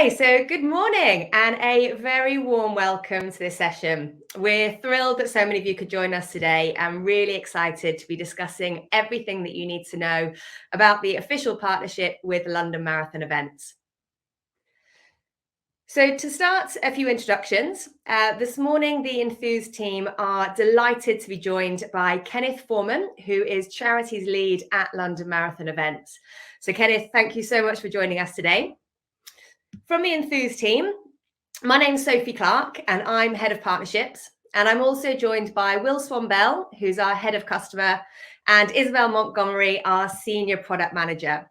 Okay, so good morning and a very warm welcome to this session. We're thrilled that so many of you could join us today and really excited to be discussing everything that you need to know about the official partnership with London Marathon Events. So to start, a few introductions. This morning, the Enthuse team are delighted to be joined by Kenneth Foreman, who is Charities Lead at London Marathon Events. So Kenneth, thank you so much for joining us today. From the Enthuse team, my name's Sophie Clarke and I'm Head of Partnerships. And I'm also joined by Swan-Bell, who's our Head of Customer, and Isobel Montgomery, our Senior Product Manager.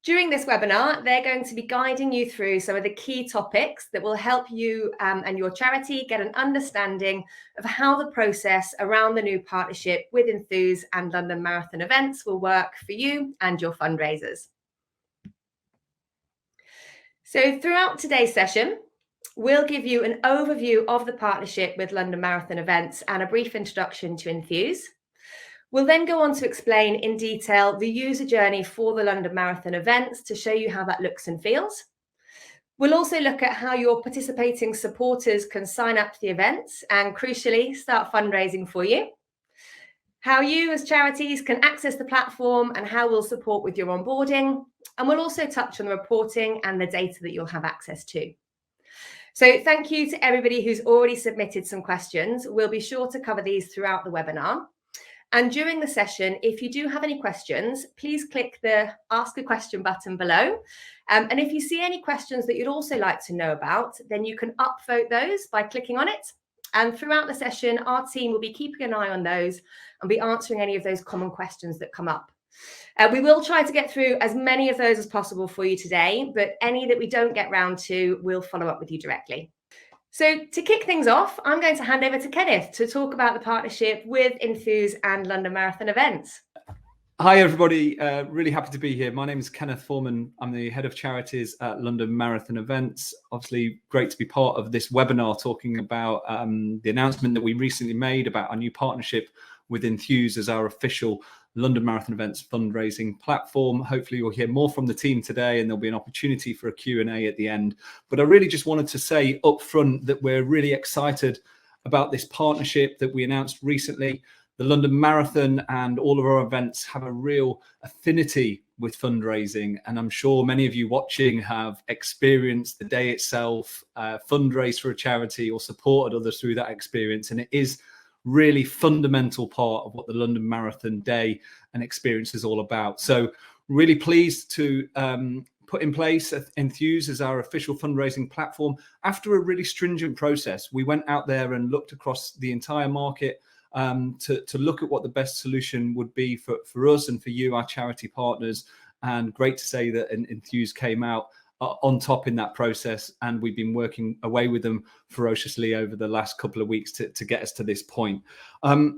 During this webinar, they're going to be guiding you through some of the key topics that will help you and your charity get an understanding of how the process around the new partnership with Enthuse and London Marathon Events will work for you and your fundraisers. So throughout today's session, we'll give you an overview of the partnership with London Marathon Events and a brief introduction to Enthuse. We'll then go on to explain in detail the user journey for the London Marathon Events to show you how that looks and feels. We'll also look at how your participating supporters can sign up to the events and, crucially, start fundraising for you. How you as charities can access the platform and how we'll support with your onboarding. And we'll also touch on the reporting and the data that you'll have access to. So thank you to everybody who's already submitted some questions. We'll be sure to cover these throughout the webinar. And during the session, if you do have any questions, please click the Ask a Question button below. And if you see any questions that you'd also like to know about, then you can upvote those by clicking on it. And throughout the session, our team will be keeping an eye on those and be answering any of those common questions that come up. We will try to get through as many of those as possible for you today, but any that we don't get round to, we'll follow up with you directly. So to kick things off, I'm going to hand over to Kenneth to talk about the partnership with Enthuse and London Marathon Events. Hi, everybody. Really happy to be here. My name is Kenneth Foreman. I'm the Head of Charities at London Marathon Events. Obviously, great to be part of this webinar talking about the announcement that we recently made about our new partnership with Enthuse as our official London Marathon Events fundraising platform. Hopefully you'll hear more from the team today and there'll be an opportunity for a Q&A at the end. But I really just wanted to say up front that we're really excited about this partnership that we announced recently. The London Marathon and all of our events have a real affinity with fundraising. And I'm sure many of you watching have experienced the day itself, fundraise for a charity or supported others through that experience. And it is really fundamental part of what the London Marathon Day and experience is all about. So really pleased to put in place Enthuse as our official fundraising platform. After a really stringent process, we went out there and looked across the entire market to look at what the best solution would be for us and for you, our charity partners. And great to say that Enthuse came out on top in that process, and we've been working away with them ferociously over the last couple of weeks to get us to this point. I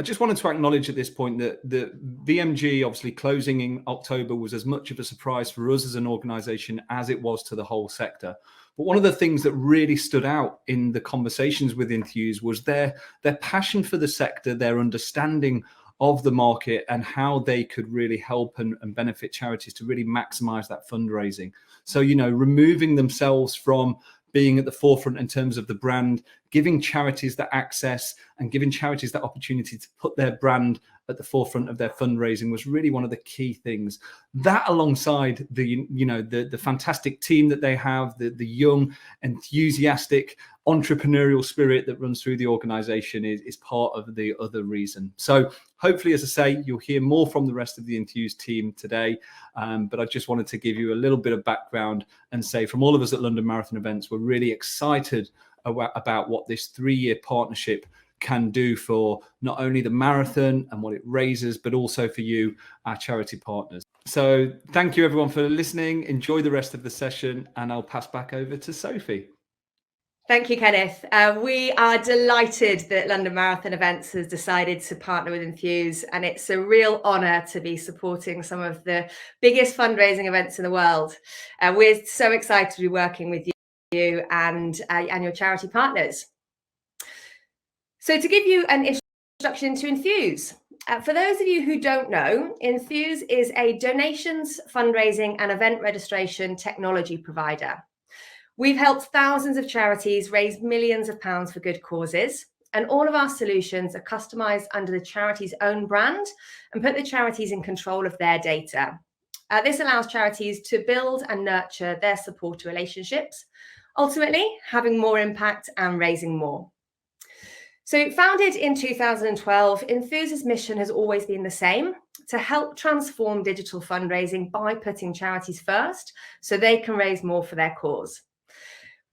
just wanted to acknowledge at this point that the VMG obviously closing in October was as much of a surprise for us as an organization as it was to the whole sector. But one of the things that really stood out in the conversations with Enthuse was their passion for the sector, their understanding of the market and how they could really help and benefit charities to really maximize that fundraising. So, you know, removing themselves from being at the forefront in terms of the brand, giving charities that access and giving charities that opportunity to put their brand at the forefront of their fundraising was really one of the key things. That alongside the fantastic team that they have, the young, enthusiastic, entrepreneurial spirit that runs through the organization is part of the other reason. So hopefully, as I say, you'll hear more from the rest of the Enthuse team today. But I just wanted to give you a little bit of background and say from all of us at London Marathon Events, we're really excited about what this 3-year partnership can do for not only the marathon and what it raises, but also for you, our charity partners. So thank you everyone for listening. Enjoy the rest of the session and I'll pass back over to Sophie. Thank you, Kenneth. We are delighted that London Marathon Events has decided to partner with Enthuse, and it's a real honour to be supporting some of the biggest fundraising events in the world. We're so excited to be working with you and your charity partners. So to give you an introduction to Enthuse, for those of you who don't know, Enthuse is a donations, fundraising and event registration technology provider. We've helped thousands of charities raise millions of pounds for good causes, and all of our solutions are customised under the charity's own brand and put the charities in control of their data. This allows charities to build and nurture their supporter relationships, ultimately having more impact and raising more. So founded in 2012, Enthuse's mission has always been the same: to help transform digital fundraising by putting charities first so they can raise more for their cause.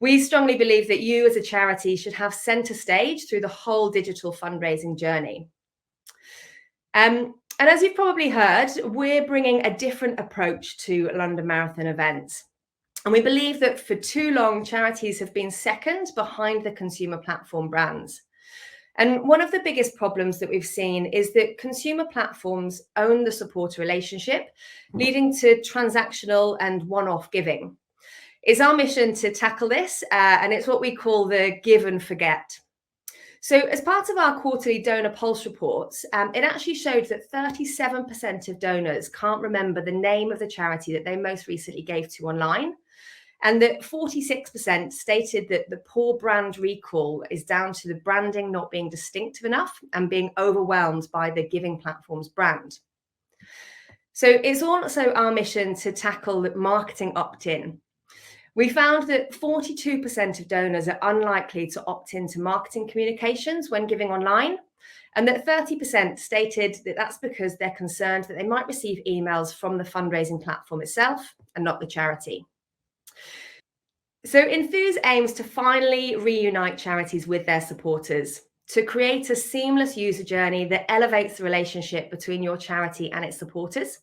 We strongly believe that you as a charity should have centre stage through the whole digital fundraising journey. And as you've probably heard, we're bringing a different approach to London Marathon events. And we believe that for too long, charities have been second behind the consumer platform brands. And one of the biggest problems that we've seen is that consumer platforms own the supporter relationship, leading to transactional and one-off giving. It's our mission to tackle this, and it's what we call the give and forget. So as part of our quarterly donor pulse reports, it actually showed that 37% of donors can't remember the name of the charity that they most recently gave to online, and that 46% stated that the poor brand recall is down to the branding not being distinctive enough and being overwhelmed by the giving platform's brand. So it's also our mission to tackle marketing opt-in. We found that 42% of donors are unlikely to opt into marketing communications when giving online, and that 30% stated that that's because they're concerned that they might receive emails from the fundraising platform itself and not the charity. So Enthuse aims to finally reunite charities with their supporters, to create a seamless user journey that elevates the relationship between your charity and its supporters.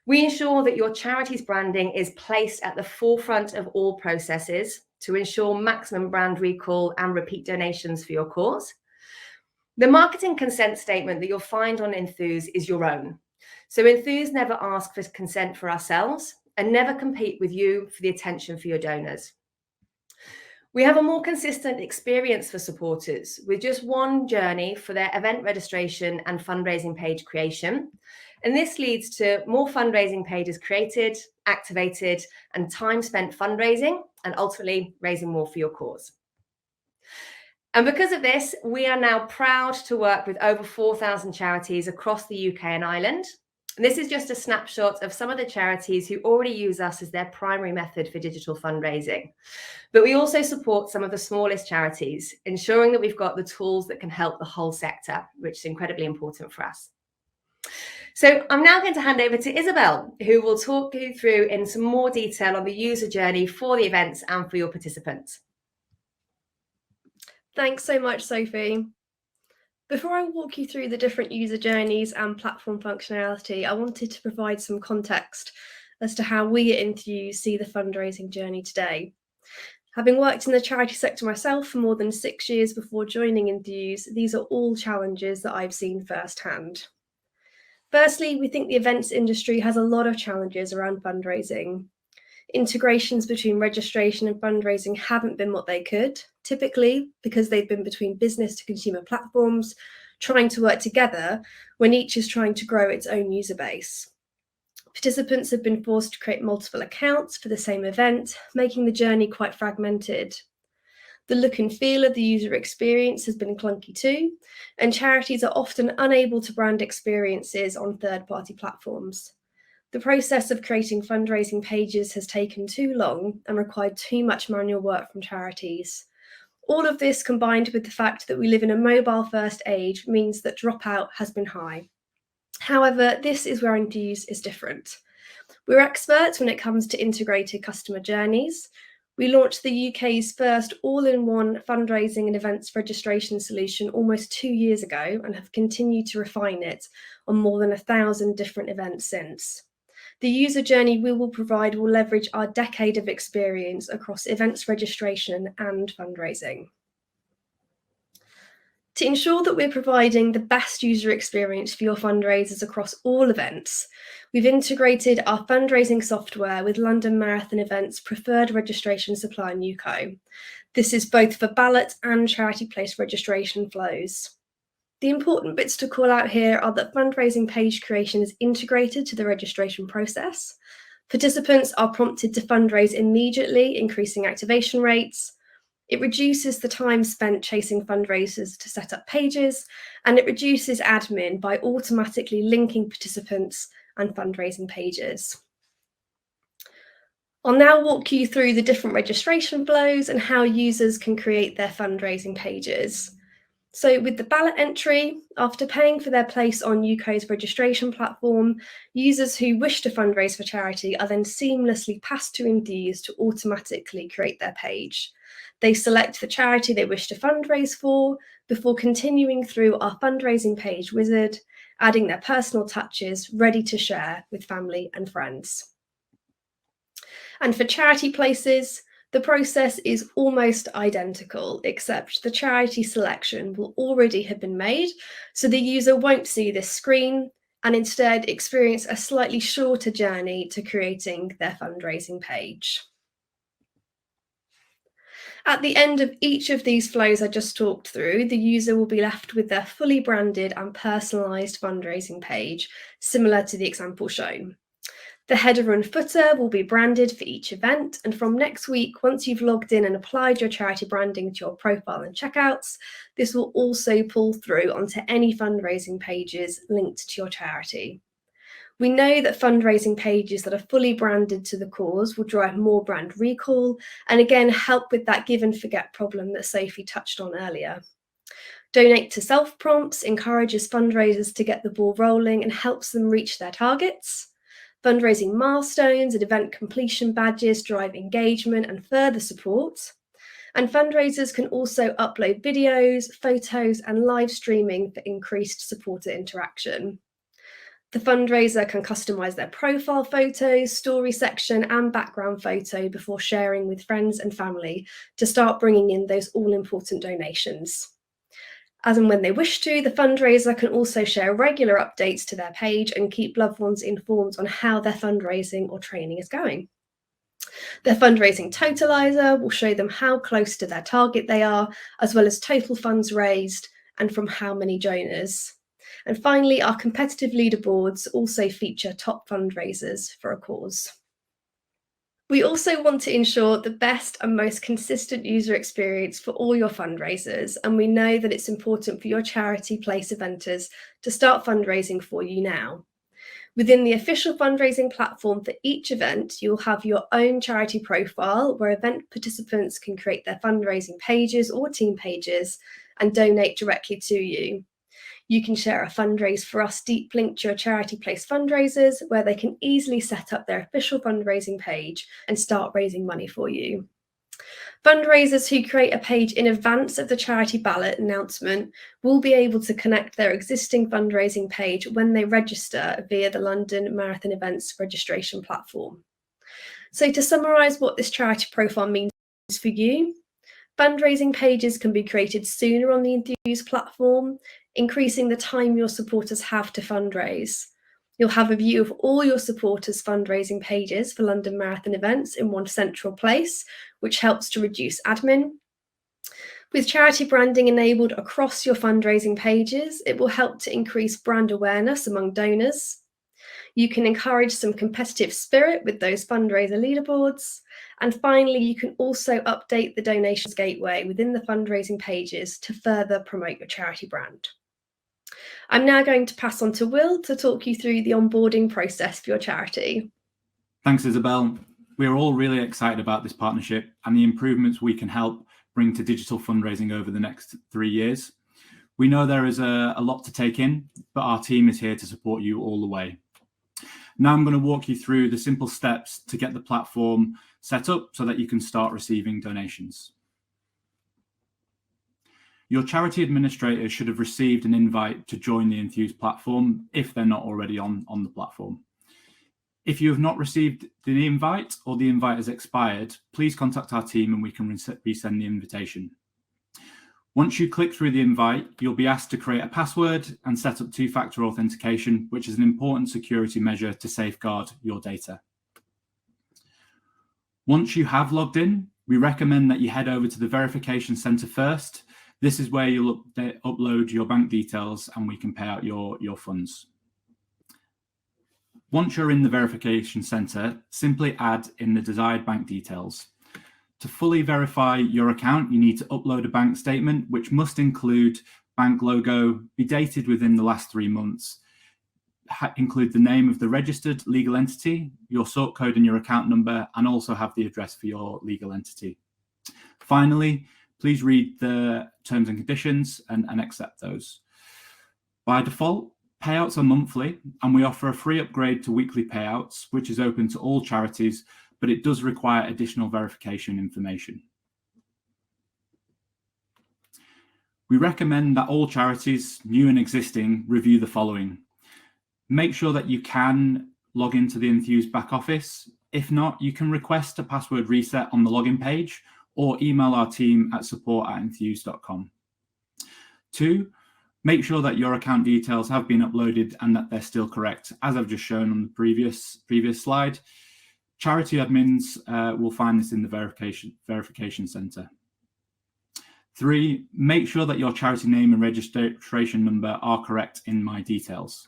We ensure that your charity's branding is placed at the forefront of all processes to ensure maximum brand recall and repeat donations for your cause. The marketing consent statement that you'll find on Enthuse is your own. So Enthuse never asks for consent for ourselves and never compete with you for the attention for your donors. We have a more consistent experience for supporters with just one journey for their event registration and fundraising page creation. And this leads to more fundraising pages created, activated, and time spent fundraising, and ultimately raising more for your cause. And because of this, we are now proud to work with over 4,000 charities across the UK and Ireland. And this is just a snapshot of some of the charities who already use us as their primary method for digital fundraising. But we also support some of the smallest charities, ensuring that we've got the tools that can help the whole sector, which is incredibly important for us. So I'm now going to hand over to Isobel, who will talk you through in some more detail on the user journey for the events and for your participants. Thanks so much, Sophie. Before I walk you through the different user journeys and platform functionality, I wanted to provide some context as to how we at Enthuse see the fundraising journey today. Having worked in the charity sector myself for more than 6 years before joining Enthuse, these are all challenges that I've seen firsthand. Firstly, we think the events industry has a lot of challenges around fundraising. Integrations between registration and fundraising haven't been what they could, typically because they've been between business to consumer platforms, trying to work together when each is trying to grow its own user base. Participants have been forced to create multiple accounts for the same event, making the journey quite fragmented. The look and feel of the user experience has been clunky too, and charities are often unable to brand experiences on third-party platforms. The process of creating fundraising pages has taken too long and required too much manual work from charities. All of this, combined with the fact that we live in a mobile-first age, means that dropout has been high. However, this is where Enthuse is different. We're experts when it comes to integrated customer journeys. We launched the UK's first all-in-one fundraising and events registration solution almost 2 years ago and have continued to refine it on more than 1,000 different events since. The user journey we will provide will leverage our decade of experience across events registration and fundraising. To ensure that we're providing the best user experience for your fundraisers across all events, we've integrated our fundraising software with London Marathon Events' preferred registration supplier, Nuco. This is both for ballot and charity place registration flows. The important bits to call out here are that fundraising page creation is integrated to the registration process. Participants are prompted to fundraise immediately, increasing activation rates. It reduces the time spent chasing fundraisers to set up pages, and it reduces admin by automatically linking participants and fundraising pages. I'll now walk you through the different registration flows and how users can create their fundraising pages. So with the ballot entry, after paying for their place on UK's registration platform, users who wish to fundraise for charity are then seamlessly passed to Enthuse to automatically create their page. They select the charity they wish to fundraise for before continuing through our fundraising page wizard, adding their personal touches ready to share with family and friends. And for charity places, the process is almost identical, except the charity selection will already have been made, so the user won't see this screen and instead experience a slightly shorter journey to creating their fundraising page. At the end of each of these flows I just talked through, the user will be left with their fully branded and personalised fundraising page, similar to the example shown. The header and footer will be branded for each event, and from next week, once you've logged in and applied your charity branding to your profile and checkouts, this will also pull through onto any fundraising pages linked to your charity. We know that fundraising pages that are fully branded to the cause will drive more brand recall, and again help with that give and forget problem that Sophie touched on earlier. Donate to Self prompts encourages fundraisers to get the ball rolling and helps them reach their targets. Fundraising milestones and event completion badges drive engagement and further support. And fundraisers can also upload videos, photos, and live streaming for increased supporter interaction. The fundraiser can customize their profile photos, story section, and background photo before sharing with friends and family to start bringing in those all-important donations. As and when they wish to, the fundraiser can also share regular updates to their page and keep loved ones informed on how their fundraising or training is going. Their fundraising totalizer will show them how close to their target they are, as well as total funds raised and from how many donors. And finally, our competitive leaderboards also feature top fundraisers for a cause. We also want to ensure the best and most consistent user experience for all your fundraisers, and we know that it's important for your charity place eventers to start fundraising for you now. Within the official fundraising platform for each event, you'll have your own charity profile where event participants can create their fundraising pages or team pages and donate directly to you. You can share a Fundraise for Us deep link to your charity place fundraisers where they can easily set up their official fundraising page and start raising money for you. Fundraisers who create a page in advance of the charity ballot announcement will be able to connect their existing fundraising page when they register via the London Marathon Events registration platform. So to summarise what this charity profile means for you, fundraising pages can be created sooner on the Enthuse platform, increasing the time your supporters have to fundraise. You'll have a view of all your supporters' fundraising pages for London Marathon events in one central place, which helps to reduce admin. With charity branding enabled across your fundraising pages, it will help to increase brand awareness among donors. You can encourage some competitive spirit with those fundraiser leaderboards. And finally, you can also update the donations gateway within the fundraising pages to further promote your charity brand. I'm now going to pass on to Will to talk you through the onboarding process for your charity. Thanks, Isobel. We are all really excited about this partnership and the improvements we can help bring to digital fundraising over the next 3 years. We know there is a lot to take in, but our team is here to support you all the way. Now I'm going to walk you through the simple steps to get the platform set up so that you can start receiving donations. Your charity administrator should have received an invite to join the Enthuse platform if they're not already on the platform. If you have not received the invite or the invite has expired, please contact our team and we can resend the invitation. Once you click through the invite, you'll be asked to create a password and set up two-factor authentication, which is an important security measure to safeguard your data. Once you have logged in, we recommend that you head over to the verification center first. This is where you'll upload your bank details and we can pay out your funds. Once you're in the verification center, simply add in the desired bank details. To fully verify your account, you need to upload a bank statement, which must include bank logo, be dated within the last 3 months, include the name of the registered legal entity, your sort code and your account number, and also have the address for your legal entity. Finally, please read the terms and conditions and accept those. By default, payouts are monthly, and we offer a free upgrade to weekly payouts, which is open to all charities, but it does require additional verification information. We recommend that all charities, new and existing, review the following. Make sure that you can log into the Enthuse back office. If not, you can request a password reset on the login page or email our team at support@enthuse.com. 2, make sure that your account details have been uploaded and that they're still correct. As I've just shown on the previous slide, charity admins will find this in the verification center. 3, make sure that your charity name and registration number are correct in My Details.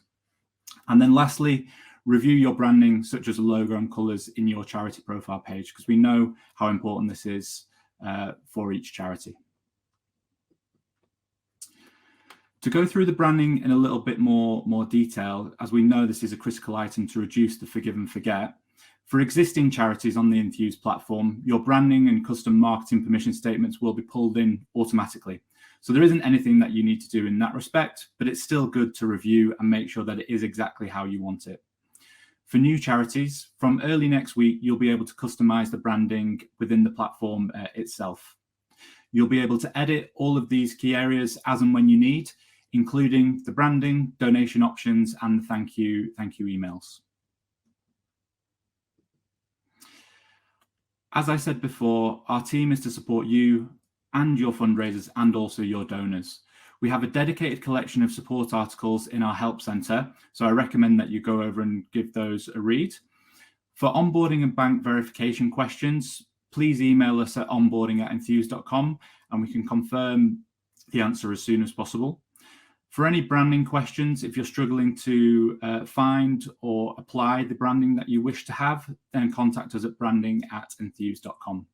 And then lastly, review your branding, such as a logo and colors in your charity profile page, because we know how important this is for each charity. To go through the branding in a little bit more detail, as we know this is a critical item to reduce the forgive and forget, for existing charities on the Enthuse platform, your branding and custom marketing permission statements will be pulled in automatically. So there isn't anything that you need to do in that respect, but it's still good to review and make sure that it is exactly how you want it. For new charities, from early next week, you'll be able to customize the branding within the platform itself. You'll be able to edit all of these key areas as and when you need, including the branding, donation options, and the thank you emails. As I said before, our team is to support you and your fundraisers and also your donors. We have a dedicated collection of support articles in our help center, so I recommend that you go over and give those a read. For onboarding and bank verification questions, please email us at onboarding@enthuse.com and we can confirm the answer as soon as possible. For any branding questions, if you're struggling to find or apply the branding that you wish to have, then contact us at branding@enthuse.com.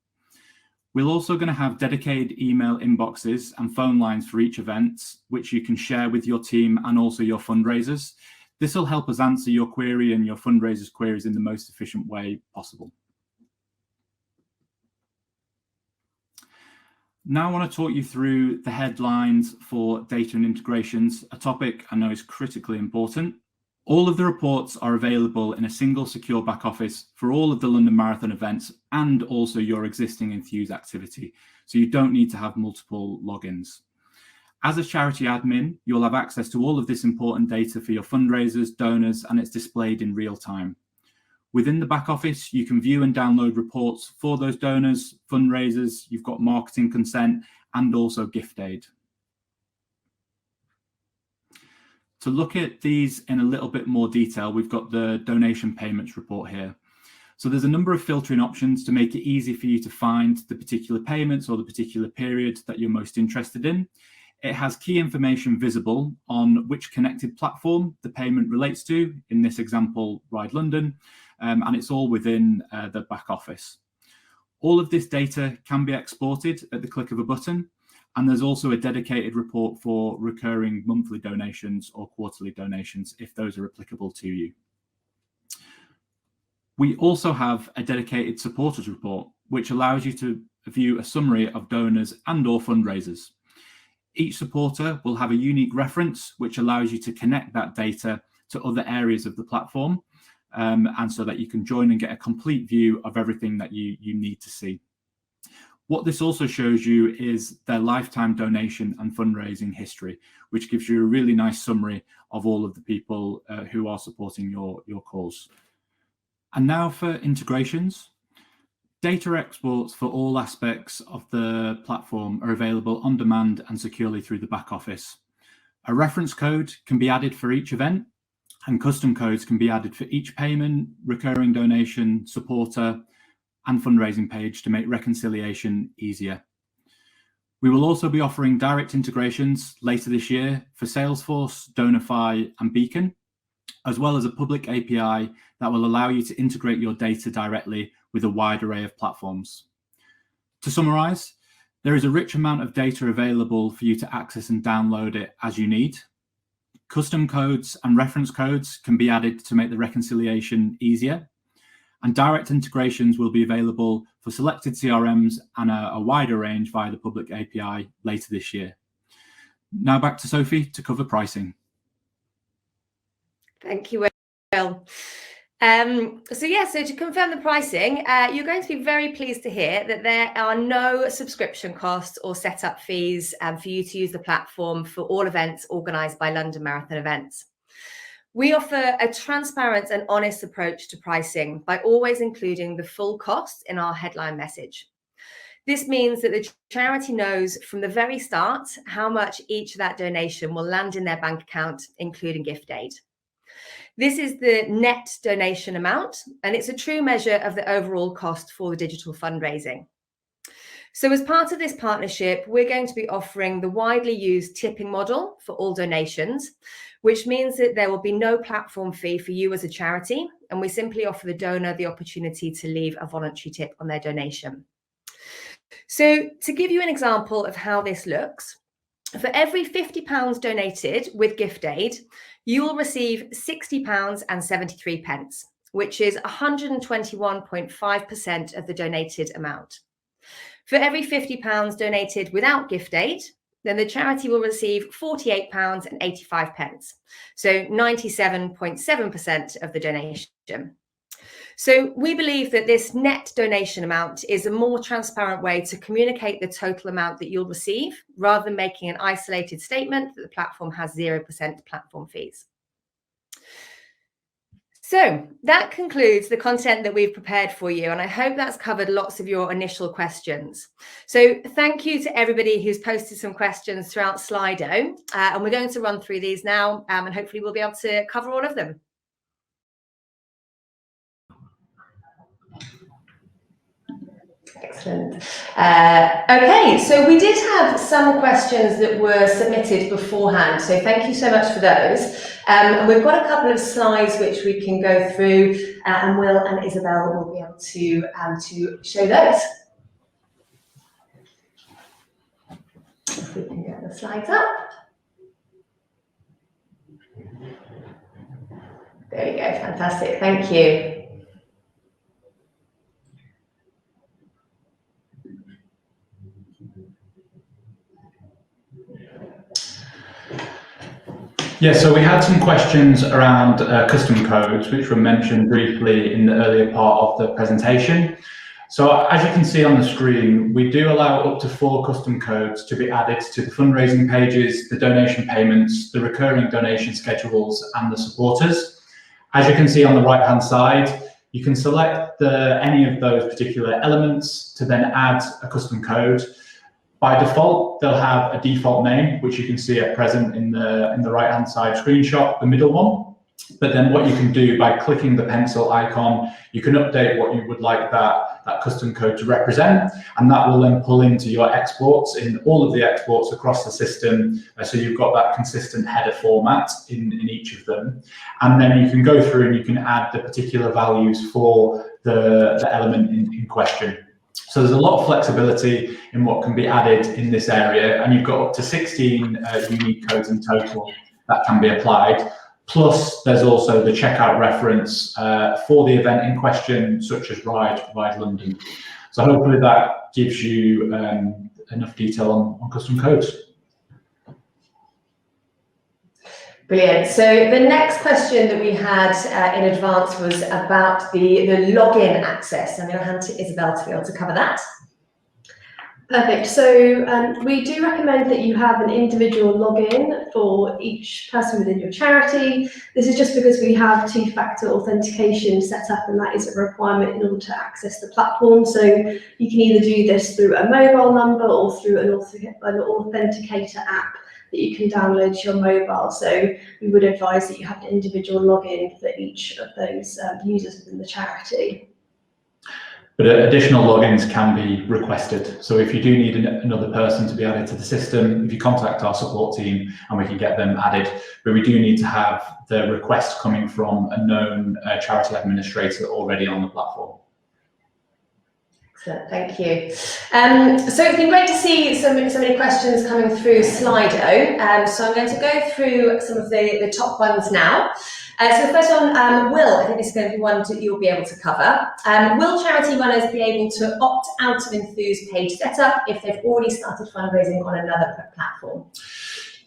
We're also going to have dedicated email inboxes and phone lines for each event, which you can share with your team and also your fundraisers. This will help us answer your query and your fundraisers' queries in the most efficient way possible. Now I want to talk you through the headlines for data and integrations, a topic I know is critically important. All of the reports are available in a single secure back office for all of the London Marathon events and also your existing Enthuse activity, so you don't need to have multiple logins. As a charity admin, you'll have access to all of this important data for your fundraisers, donors, and it's displayed in real time. Within the back office, you can view and download reports for those donors, fundraisers, you've got marketing consent, and also gift aid. To look at these in a little bit more detail, we've got the donation payments report here. So there's a number of filtering options to make it easy for you to find the particular payments or the particular period that you're most interested in. It has key information visible on which connected platform the payment relates to, in this example, Ride London, and it's all within the back office. All of this data can be exported at the click of a button, and there's also a dedicated report for recurring monthly donations or quarterly donations if those are applicable to you. We also have a dedicated supporters report, which allows you to view a summary of donors and or fundraisers. Each supporter will have a unique reference, which allows you to connect that data to other areas of the platform, and so that you can join and get a complete view of everything that you need to see. What this also shows you is their lifetime donation and fundraising history, which gives you a really nice summary of all of the people who are supporting your cause. And now for integrations. Data exports for all aspects of the platform are available on demand and securely through the back office. A reference code can be added for each event, and custom codes can be added for each payment, recurring donation, supporter, and fundraising page to make reconciliation easier. We will also be offering direct integrations later this year for Salesforce, Donify, and Beacon. as well as a public API that will allow you to integrate your data directly with a wide array of platforms. To summarize, there is a rich amount of data available for you to access and download it as you need. Custom codes and reference codes can be added to make the reconciliation easier. And direct integrations will be available for selected CRMs and a wider range via the public API later this year. Now back to Sophie to cover pricing. Thank you, Will. So to confirm the pricing, you're going to be very pleased to hear that there are no subscription costs or setup fees for you to use the platform for all events organised by London Marathon Events. We offer a transparent and honest approach to pricing by always including the full cost in our headline message. This means that the charity knows from the very start how much each of that donation will land in their bank account, including gift aid. This is the net donation amount, and it's a true measure of the overall cost for the digital fundraising. So as part of this partnership, we're going to be offering the widely used tipping model for all donations, which means that there will be no platform fee for you as a charity, and we simply offer the donor the opportunity to leave a voluntary tip on their donation. So to give you an example of how this looks, for every £50 donated with gift aid, you will receive £60.73, which is 121.5% of the donated amount. For every £50 donated without gift aid, then the charity will receive £48.85, so 97.7% of the donation. So we believe that this net donation amount is a more transparent way to communicate the total amount that you'll receive, rather than making an isolated statement that the platform has 0% platform fees. So that concludes the content that we've prepared for you, and I hope that's covered lots of your initial questions. So thank you to everybody who's posted some questions throughout Slido, and we're going to run through these now, and hopefully we'll be able to cover all of them. Excellent. Okay, so we did have some questions that were submitted beforehand, so thank you so much for those. And we've got a couple of slides which we can go through, and Will and Isobel will be able to show those. If we can get the slides up. There you go, fantastic, thank you. Yeah, so we had some questions around custom codes, which were mentioned briefly in the earlier part of the presentation. So as you can see on the screen, we do allow up to 4 custom codes to be added to the fundraising pages, the donation payments, the recurring donation schedules, and the supporters. As you can see on the right-hand side, you can select any of those particular elements to then add a custom code. By default, they'll have a default name, which you can see at present in the right-hand side screenshot, the middle one. But then what you can do by clicking the pencil icon, you can update what you would like that custom code to represent, and that will then pull into your exports in all of the exports across the system. So you've got that consistent header format in each of them. And then you can go through and you can add the particular values for the element in question. So there's a lot of flexibility in what can be added in this area, and you've got up to 16 unique codes in total that can be applied. Plus, there's also the checkout reference for the event in question, such as Ride London. So hopefully that gives you enough detail on custom codes. Brilliant. So the next question that we had in advance was about the login access. I'm going to hand to Isobel to be able to cover that. Perfect. So we do recommend that you have an individual login for each person within your charity. This is just because we have 2-factor authentication set up, and that is a requirement in order to access the platform. So you can either do this through a mobile number or through an authenticator app that you can download to your mobile. So we would advise that you have an individual login for each of those users within the charity. But additional logins can be requested. So if you do need another person to be added to the system, if you contact our support team and we can get them added, but we do need to have the request coming from a known charity administrator already on the platform. Excellent, thank you. So it's been great to see so many questions coming through Slido. So I'm going to go through some of the top ones now. So the first one, Will, I think this is going to be one that you'll be able to cover. Will charity runners be able to opt out of Enthuse Page setup if they've already started fundraising on another platform?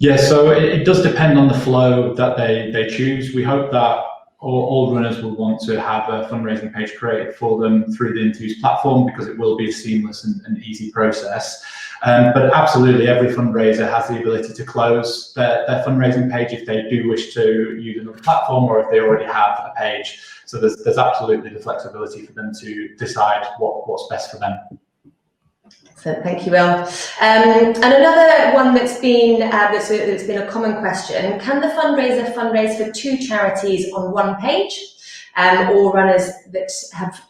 Yeah, so it does depend on the flow that they choose. We hope that all runners will want to have a fundraising page created for them through the Enthuse platform, because it will be a seamless and easy process. But absolutely, every fundraiser has the ability to close their fundraising page if they do wish to use another platform, or if they already have a page. So there's absolutely the flexibility for them to decide what's best for them. So thank you, Will. And another one that's been a common question: can the fundraiser fundraise for 2 charities on one page, or runners that have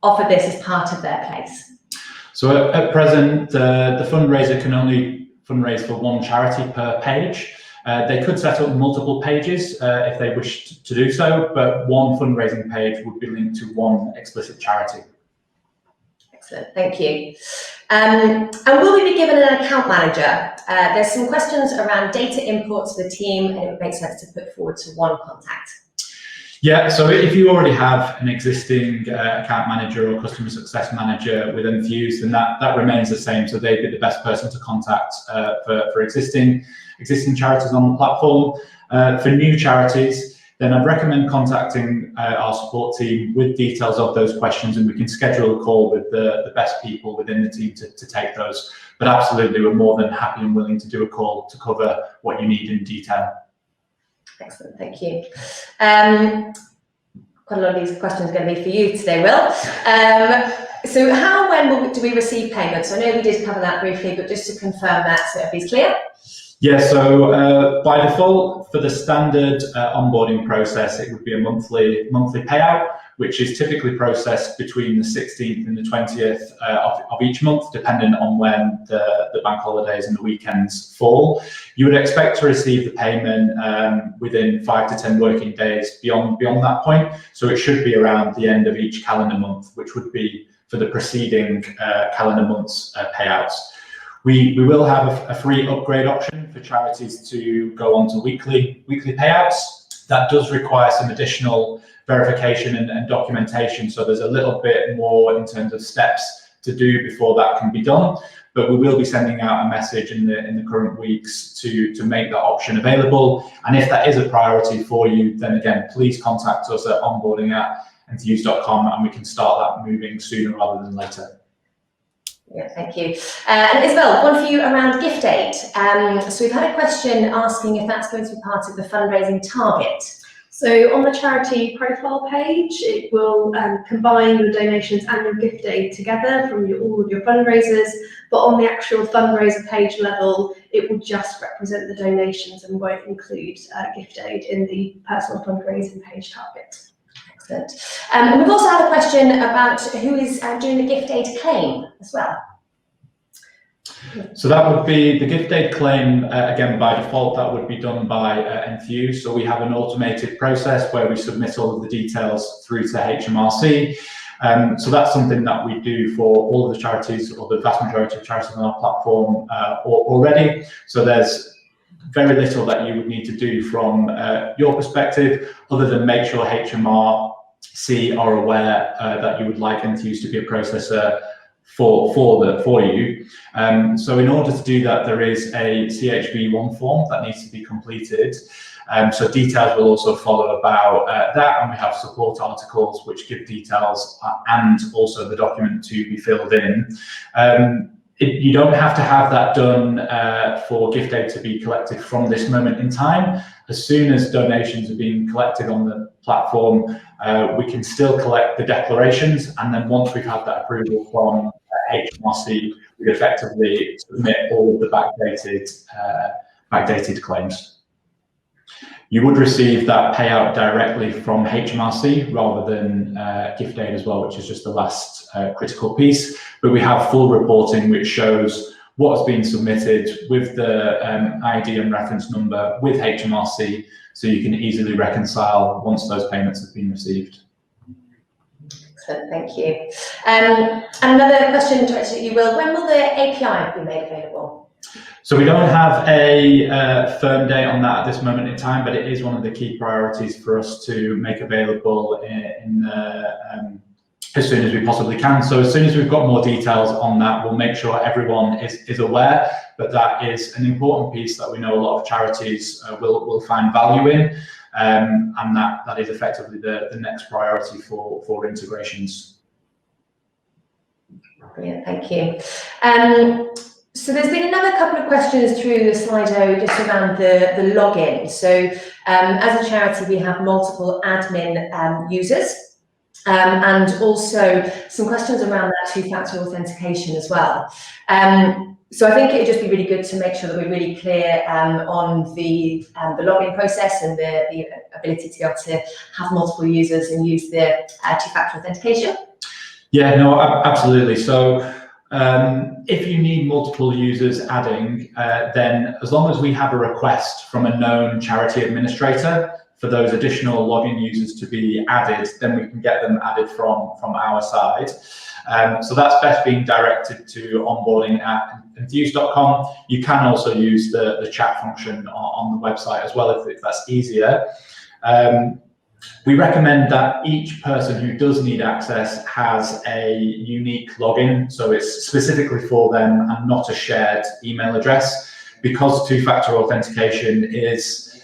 offered this as part of their place? So at present, the fundraiser can only fundraise for 1 charity per page. They could set up multiple pages if they wished to do so, but 1 fundraising page would be linked to 1 explicit charity. Excellent, thank you. And will we be given an account manager? There's some questions around data import to the team, and it would make sense to put forward to 1 contact. Yeah, so if you already have an existing account manager or customer success manager with Enthuse, then that remains the same. So they'd be the best person to contact for existing charities on the platform. For new charities, then I'd recommend contacting our support team with details of those questions, and we can schedule a call with the best people within the team to take those. But absolutely, we're more than happy and willing to do a call to cover what you need in detail. Excellent, thank you. Quite a lot of these questions are going to be for you today, Will. So when do we receive payments? I know we did cover that briefly, but just to confirm that so everybody's clear. Yeah, so by default, for the standard onboarding process, it would be a monthly payout, which is typically processed between the 16th and the 20th of each month, depending on when the bank holidays and the weekends fall. You would expect to receive the payment within 5 to 10 working days beyond that point. So it should be around the end of each calendar month, which would be for the preceding calendar month's payouts. We will have a free upgrade option for charities to go on to weekly payouts. That does require some additional verification and documentation, so there's a little bit more in terms of steps to do before that can be done. But we will be sending out a message in the current weeks to make that option available. And if that is a priority for you, then again, please contact us at onboarding@enthuse.com, and we can start that moving sooner rather than later. Yeah, thank you. And Isobel, one for you around gift aid. So we've had a question asking if that's going to be part of the fundraising target. So on the charity profile page, it will combine your donations and your gift aid together from all of your fundraisers, but on the actual fundraiser page level, it will just represent the donations and won't include gift aid in the personal fundraising page target. Excellent. We've also had a question about who is doing the gift aid claim as well. So that would be the gift aid claim, again, by default, that would be done by Enthuse. So we have an automated process where we submit all of the details through to HMRC. So that's something that we do for all of the charities, or the vast majority of charities on our platform already. So there's very little that you would need to do from your perspective, other than make sure HMRC are aware that you would like Enthuse to be a processor for you. So in order to do that, there is a CHV1 form that needs to be completed. So details will also follow about that, and we have support articles which give details and also the document to be filled in. You don't have to have that done for gift aid to be collected from this moment in time. As soon as donations are being collected on the platform, we can still collect the declarations, and then once we've had that approval from HMRC, we effectively submit all of the backdated claims. You would receive that payout directly from HMRC rather than gift aid as well, which is just the last critical piece. But we have full reporting which shows what has been submitted with the ID and reference number with HMRC, so you can easily reconcile once those payments have been received. Excellent, thank you. Another question directed at you, Will. When will the API be made available? So we don't have a firm date on that at this moment in time, but it is one of the key priorities for us to make available as soon as we possibly can. So as soon as we've got more details on that, we'll make sure everyone is aware, but that is an important piece that we know a lot of charities will find value in, and that is effectively the next priority for integrations. Brilliant, thank you. So there's been another couple of questions through the Slido just around the login. So as a charity, we have multiple admin users, and also some questions around that two-factor authentication as well. So I think it'd just be really good to make sure that we're really clear on the login process and the ability to be able to have multiple users and use the two-factor authentication. Yeah, no, absolutely. So if you need multiple users adding, then as long as we have a request from a known charity administrator for those additional login users to be added, then we can get them added from our side. So that's best being directed to onboarding at enthuse.com. You can also use the chat function on the website as well if that's easier. We recommend that each person who does need access has a unique login, so it's specifically for them and not a shared email address, because two-factor authentication is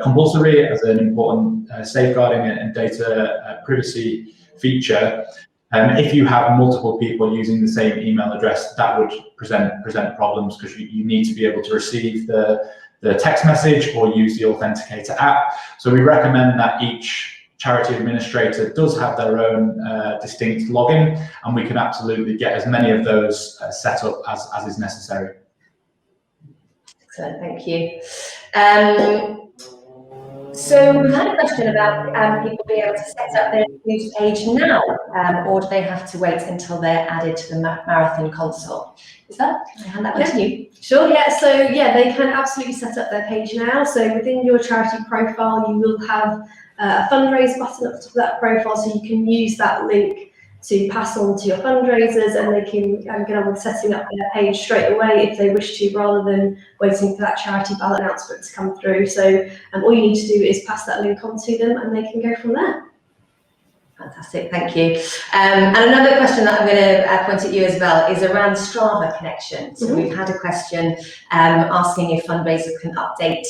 compulsory as an important safeguarding and data privacy feature. If you have multiple people using the same email address, that would present problems, because you need to be able to receive the text message or use the Authenticator app. So we recommend that each charity administrator does have their own distinct login, and we can absolutely get as many of those set up as is necessary. Excellent, thank you. So we've had a question about people being able to set up their Enthuse page now, or do they have to wait until they're added to the Marathon console? Can I hand that one to you? Sure, yeah, so yeah, they can absolutely set up their page now. So within your charity profile, you will have a fundraise button at the top of that profile, so you can use that link to pass on to your fundraisers, and they can get on with setting up their page straight away if they wish to, rather than waiting for that charity ballot announcement to come through. So all you need to do is pass that link on to them, and they can go from there. Fantastic, thank you. And another question that I'm going to point at you as well is around Strava connection. So we've had a question asking if fundraisers can update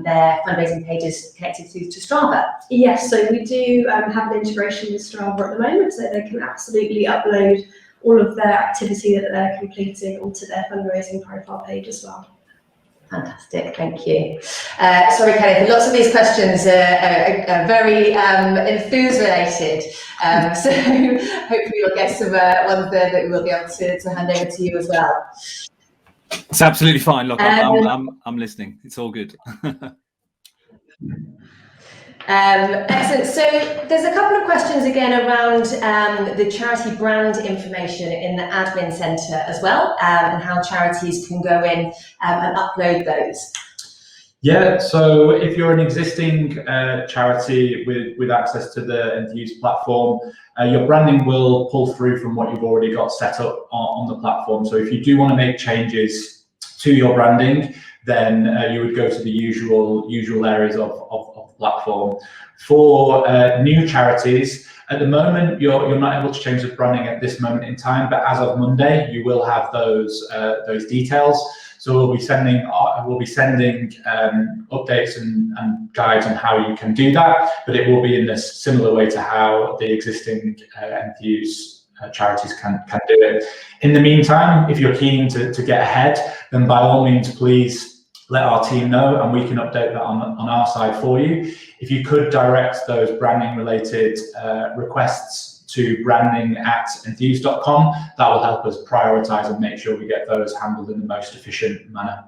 their fundraising pages connected to Strava. Yes, so we do have an integration with Strava at the moment, so they can absolutely upload all of their activity that they're completing onto their fundraising profile page as well. Fantastic, thank you. Sorry, Kenneth, lots of these questions are very Enthuse related, so hopefully we'll get some ones there that we'll be able to hand over to you as well. It's absolutely fine. Look, I'm listening. It's all good. Excellent. So there's a couple of questions again around the charity brand information in the admin centre as well, and how charities can go in and upload those. Yeah, so if you're an existing charity with access to the Enthuse platform, your branding will pull through from what you've already got set up on the platform. So if you do want to make changes to your branding, then you would go to the usual areas of the platform. For new charities, at the moment you're not able to change the branding at this moment in time, but as of Monday you will have those details. So we'll be sending updates and guides on how you can do that, but it will be in a similar way to how the existing Enthuse charities can do it. In the meantime, if you're keen to get ahead, then by all means please let our team know, and we can update that on our side for you. If you could direct those branding related requests to branding@enthuse.com, that will help us prioritize and make sure we get those handled in the most efficient manner.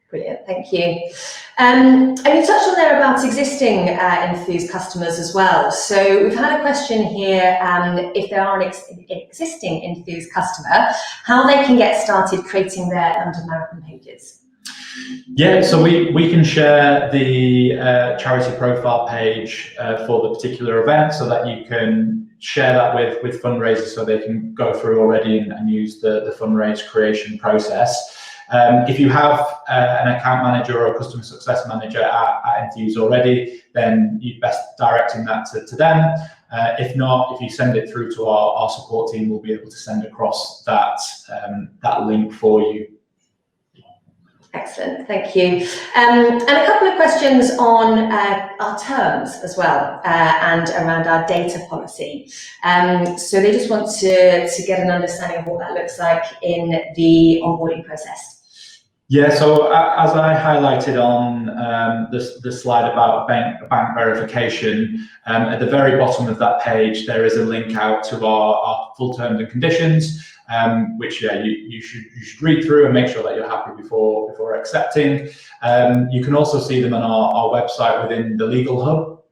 Brilliant, thank you. And you touched on there about existing Enthuse customers as well. So we've had a question here, if there are an existing Enthuse customer, how they can get started creating their London Marathon pages. Yeah, so we can share the charity profile page for the particular event, so that you can share that with fundraisers, so they can go through already and use the fundraise creation process. If you have an account manager or a customer success manager at Enthuse already, then you'd best directing that to them. If not, if you send it through to our support team, we'll be able to send across that link for you. Excellent, thank you. And a couple of questions on our terms as well, and around our data policy. So they just want to get an understanding of what that looks like in the onboarding process. Yeah, so as I highlighted on the slide about bank verification, at the very bottom of that page, there is a link out to our full terms and conditions, which you should read through and make sure that you're happy before accepting. You can also see them on our website within the Legal Hub.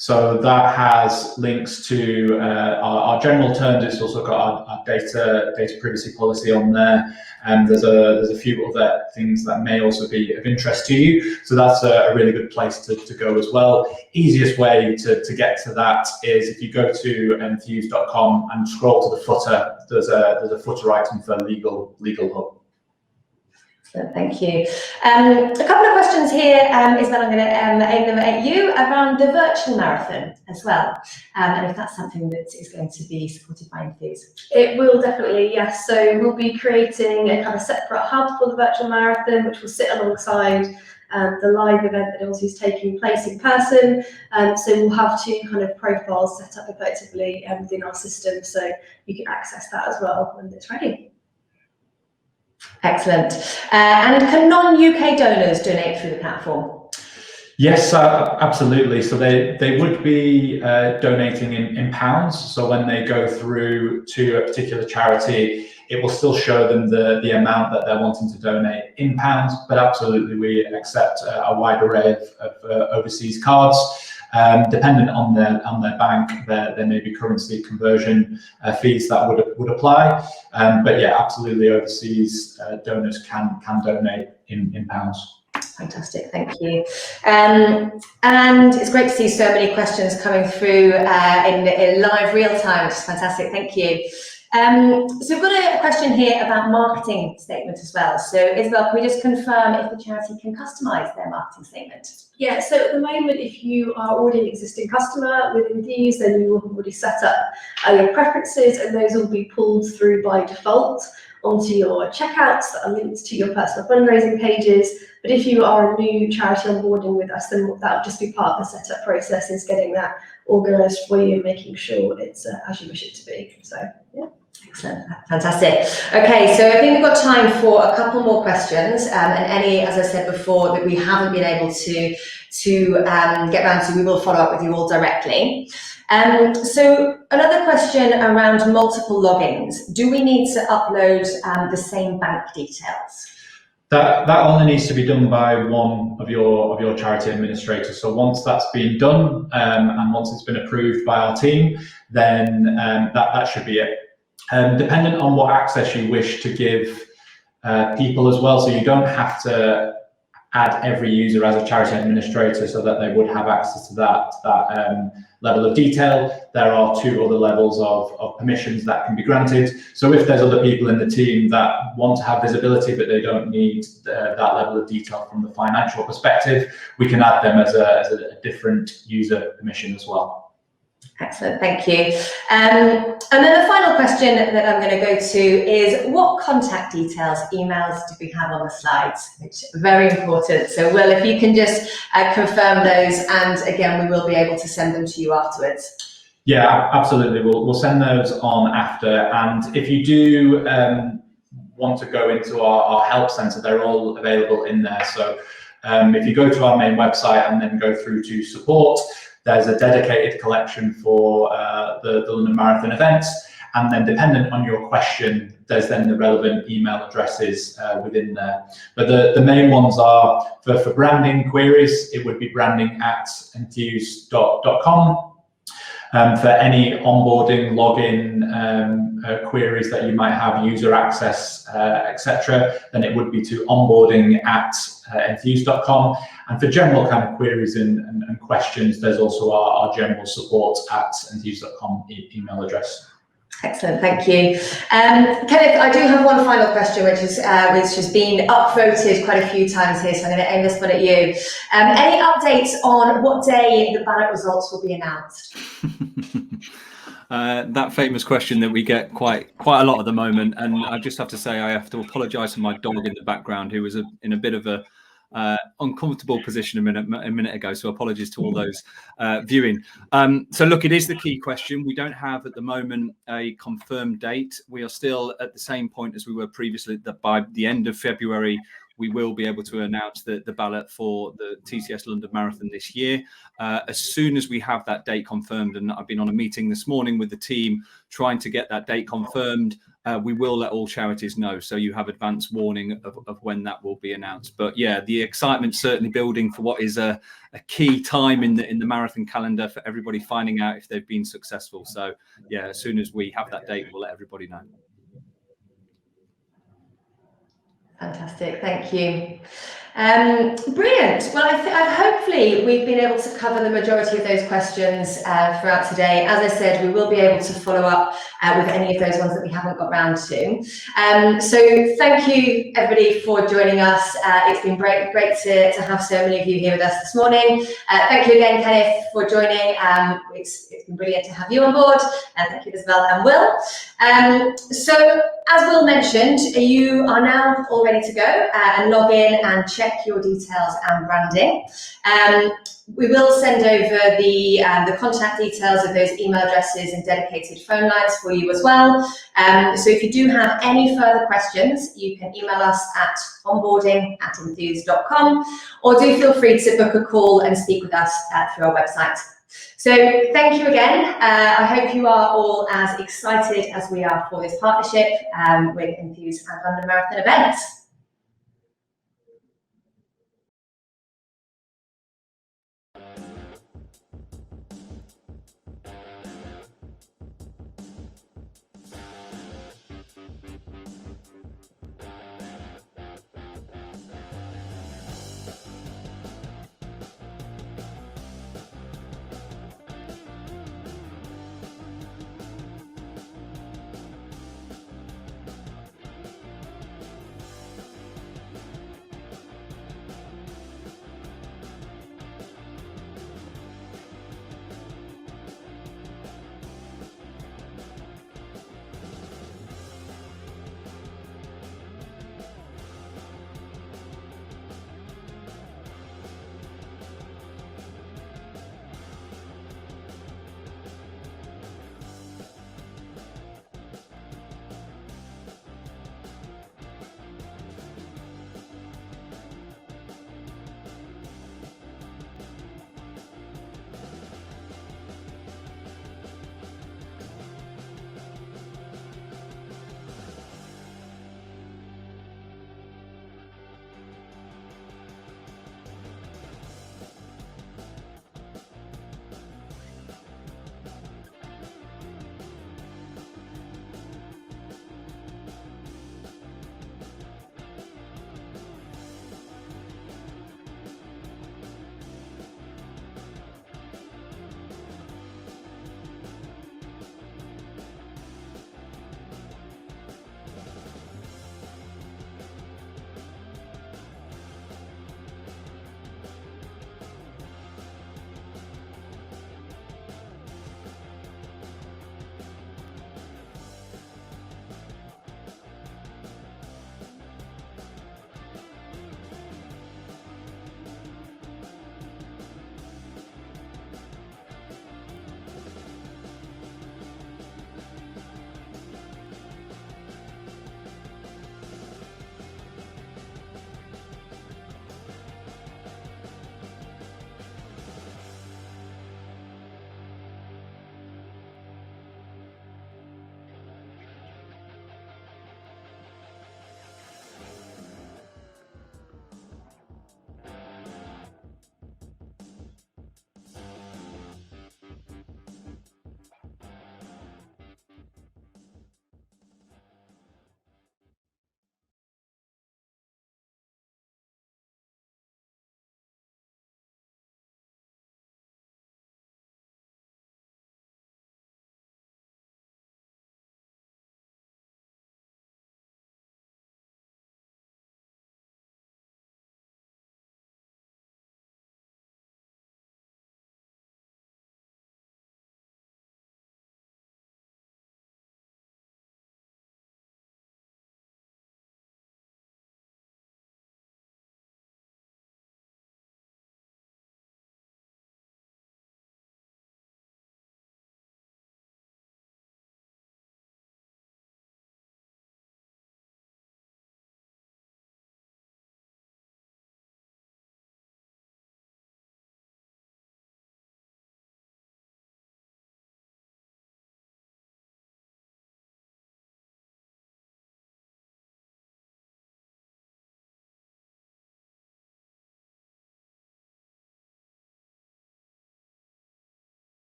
So that has links to our general terms. It's also got our data privacy policy on there, and there's a few other things that may also be of interest to you. So that's a really good place to go as well. Easiest way to get to that is if you go to enthuse.com and scroll to the footer. There's a footer item for Legal Hub. Thank you. A couple of questions here, Isobel, I'm going to aim them at you around the virtual marathon as well, and if that's something that is going to be supported by Enthuse. It will definitely, yes. So we'll be creating a kind of separate hub for the virtual marathon, which will sit alongside the live event that also is taking place in person. So we'll have two kind of profiles set up effectively within our system, so you can access that as well when it's ready. Excellent. And can non-UK donors donate through the platform? Yes, absolutely. So they would be donating in pounds. So when they go through to a particular charity, it will still show them the amount that they're wanting to donate in pounds. But absolutely, we accept a wide array of overseas cards. Dependent on their bank, there may be currency conversion fees that would apply. But yeah, absolutely, overseas donors can donate in pounds. Fantastic, thank you. And it's great to see so many questions coming through in live real time, which is fantastic, thank you. So we've got a question here about marketing statement as well. So Isobel, can we just confirm if the charity can customise their marketing statement? Yeah, so at the moment, if you are already an existing customer with Enthuse, then you will have already set up your preferences, and those will be pulled through by default onto your checkouts that are linked to your personal fundraising pages. But if you are a new charity onboarding with us, then that will just be part of the setup process, is getting that organised for you and making sure it's as you wish it to be. So, yeah. Excellent, fantastic. Okay, so I think we've got time for a couple more questions, and any, as I said before, that we haven't been able to get around to, we will follow up with you all directly. So another question around multiple logins. Do we need to upload the same bank details? That only needs to be done by one of your charity administrators. So once that's been done, and once it's been approved by our team, then that should be it. Dependent on what access you wish to give people as well, so you don't have to add every user as a charity administrator so that they would have access to that level of detail. There are two other levels of permissions that can be granted. So if there's other people in the team that want to have visibility but they don't need that level of detail from the financial perspective, we can add them as a different user permission as well. Excellent, thank you. And then the final question that I'm going to go to is, what contact details, emails do we have on the slides? Which is very important. So Will, if you can just confirm those, and again, we will be able to send them to you afterwards. Yeah, absolutely. We'll send those on after. And if you do want to go into our help centre, they're all available in there. So if you go to our main website and then go through to support, there's a dedicated collection for the London Marathon events, and then dependent on your question, there's then the relevant email addresses within there. But the main ones are for branding queries, it would be branding@enthuse.com. For any onboarding, login queries that you might have, user access, etc., then it would be to onboarding@enthuse.com. And for general kind of queries and questions, there's also our general support @enthuse.com email address. Excellent, thank you. Kenneth, I do have one final question, which has been upvoted quite a few times here, so I'm going to aim this one at you. Any updates on what day the ballot results will be announced? That famous question that we get quite a lot at the moment, and I just have to say I have to apologise for my dog in the background, who was in a bit of a uncomfortable position a minute ago, so apologies to all those viewing. So look, it is the key question. We don't have at the moment a confirmed date. We are still at the same point as we were previously, that by the end of February we will be able to announce the ballot for the TCS London Marathon this year. As soon as we have that date confirmed, and I've been on a meeting this morning with the team trying to get that date confirmed, we will let all charities know, so you have advance warning of when that will be announced. But yeah, the excitement's certainly building for what is a key time in the marathon calendar for everybody finding out if they've been successful. So yeah, as soon as we have that date, we'll let everybody know. Fantastic, thank you. Brilliant. Well, hopefully we've been able to cover the majority of those questions throughout today. As I said, we will be able to follow up with any of those ones that we haven't got round to. So thank you everybody for joining us. It's been great to have so many of you here with us this morning. Thank you again, Kenneth, for joining. It's been brilliant to have you on board, and thank you Isobel and Will. So as Will mentioned, you are now all ready to go and log in and check your details and branding. We will send over the contact details of those email addresses and dedicated phone lines for you as well. So if you do have any further questions, you can email us at onboarding@enthuse.com, or do feel free to book a call and speak with us through our website. So thank you again. I hope you are all as excited as we are for this partnership with Enthuse and London Marathon events.